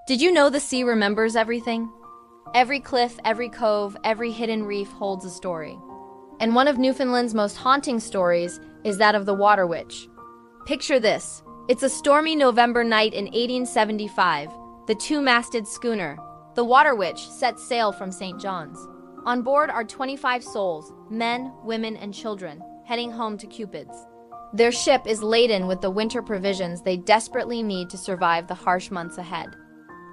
Did you know the sea remembers everything? Every cliff, every cove, every hidden reef holds a story. And one of Newfoundland's most haunting stories is that of the Waterwitch. Picture this. It's a stormy November night in 1875. The two-masted schooner, the Waterwitch, sets sail from St. John's. On board are 25 souls, men, women, and children, heading home to Cupids. Their ship is laden with the winter provisions they desperately need to survive the harsh months ahead.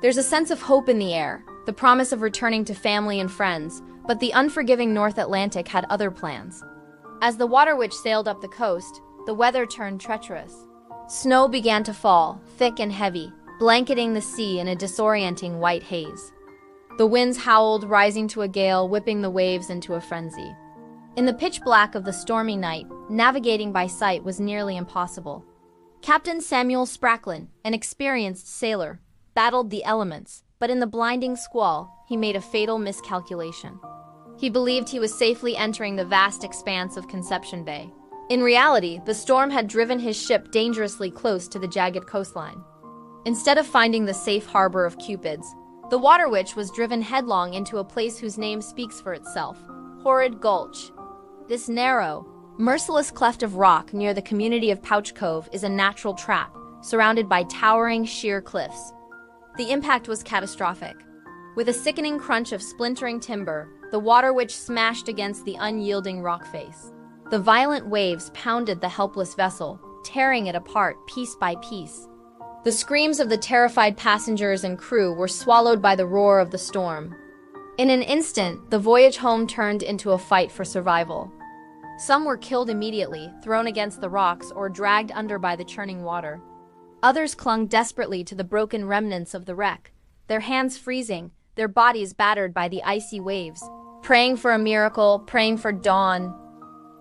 There's a sense of hope in the air, the promise of returning to family and friends, but the unforgiving North Atlantic had other plans. As the Waterwitch sailed up the coast, the weather turned treacherous. Snow began to fall, thick and heavy, blanketing the sea in a disorienting white haze. The winds howled, rising to a gale, whipping the waves into a frenzy. In the pitch black of the stormy night, navigating by sight was nearly impossible. Captain Samuel Spracklin, an experienced sailor, battled the elements, but in the blinding squall, he made a fatal miscalculation. He believed he was safely entering the vast expanse of Conception Bay. In reality, the storm had driven his ship dangerously close to the jagged coastline. Instead of finding the safe harbor of Cupids, the Waterwitch was driven headlong into a place whose name speaks for itself, Horrid Gulch. This narrow, merciless cleft of rock near the community of Pouch Cove is a natural trap, surrounded by towering, sheer cliffs. The impact was catastrophic. With a sickening crunch of splintering timber, the Waterwitch smashed against the unyielding rock face. The violent waves pounded the helpless vessel, tearing it apart piece by piece. The screams of the terrified passengers and crew were swallowed by the roar of the storm. In an instant, the voyage home turned into a fight for survival. Some were killed immediately, thrown against the rocks, or dragged under by the churning water. Others clung desperately to the broken remnants of the wreck, their hands freezing, their bodies battered by the icy waves, praying for a miracle, praying for dawn.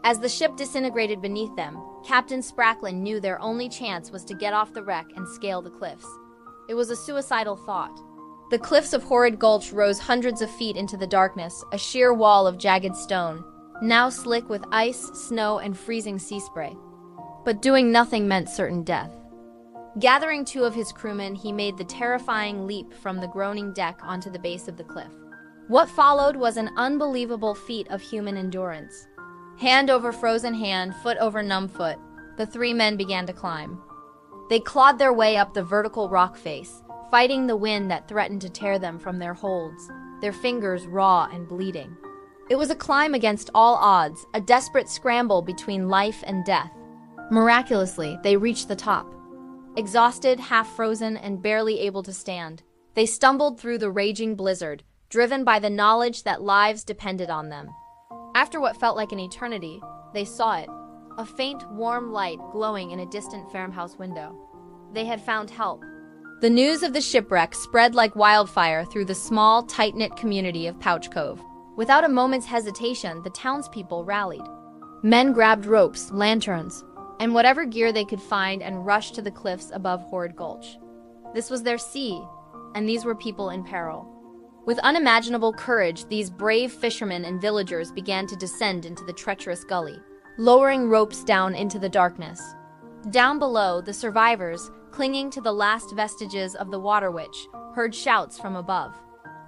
As the ship disintegrated beneath them, Captain Spracklin knew their only chance was to get off the wreck and scale the cliffs. It was a suicidal thought. The cliffs of Horrid Gulch rose hundreds of feet into the darkness, a sheer wall of jagged stone, now slick with ice, snow, and freezing sea spray. But doing nothing meant certain death. Gathering two of his crewmen, he made the terrifying leap from the groaning deck onto the base of the cliff. What followed was an unbelievable feat of human endurance. Hand over frozen hand, foot over numb foot, the three men began to climb. They clawed their way up the vertical rock face, fighting the wind that threatened to tear them from their holds, their fingers raw and bleeding. It was a climb against all odds, a desperate scramble between life and death. Miraculously, they reached the top. Exhausted, half-frozen, and barely able to stand, they stumbled through the raging blizzard, driven by the knowledge that lives depended on them. After what felt like an eternity, they saw it, a faint, warm light glowing in a distant farmhouse window. They had found help. The news of the shipwreck spread like wildfire through the small, tight-knit community of Pouch Cove. Without a moment's hesitation, the townspeople rallied. Men grabbed ropes, lanterns, and whatever gear they could find and rushed to the cliffs above Horrid Gulch. This was their sea, and these were people in peril. With unimaginable courage, these brave fishermen and villagers began to descend into the treacherous gully, lowering ropes down into the darkness. Down below, the survivors, clinging to the last vestiges of the Waterwitch, heard shouts from above.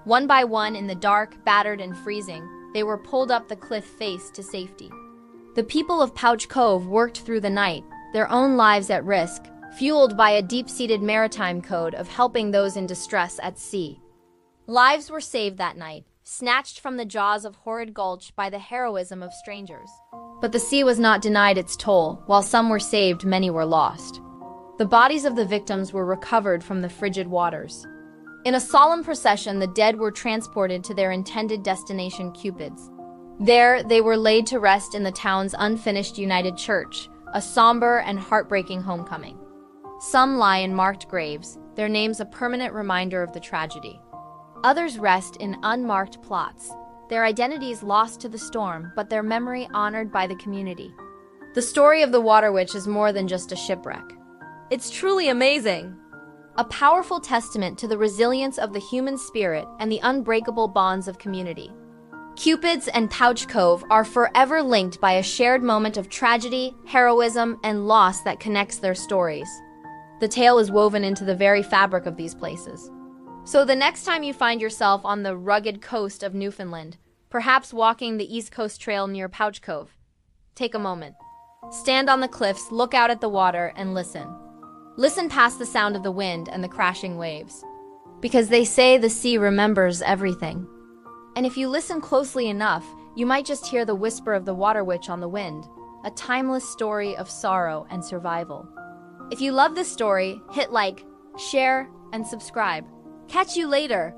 One by one, in the dark, battered and freezing, they were pulled up the cliff face to safety. The people of Pouch Cove worked through the night, their own lives at risk, fueled by a deep-seated maritime code of helping those in distress at sea. Lives were saved that night, snatched from the jaws of Horrid Gulch by the heroism of strangers. But the sea was not denied its toll. While some were saved, many were lost. The bodies of the victims were recovered from the frigid waters. In a solemn procession, the dead were transported to their intended destination, Cupids. There, they were laid to rest in the town's unfinished United Church, a somber and heartbreaking homecoming. Some lie in marked graves, their names a permanent reminder of the tragedy. Others rest in unmarked plots, their identities lost to the storm, but their memory honored by the community. The story of the Waterwitch is more than just a shipwreck. It's truly amazing! A powerful testament to the resilience of the human spirit and the unbreakable bonds of community. Cupids and Pouch Cove are forever linked by a shared moment of tragedy, heroism, and loss that connects their stories. The tale is woven into the very fabric of these places. So the next time you find yourself on the rugged coast of Newfoundland, perhaps walking the East Coast Trail near Pouch Cove, take a moment. Stand on the cliffs, look out at the water, and listen. Listen past the sound of the wind and the crashing waves. Because they say the sea remembers everything. And if you listen closely enough, you might just hear the whisper of the Waterwitch on the wind, a timeless story of sorrow and survival. If you love this story, hit like, share, and subscribe. Catch you later!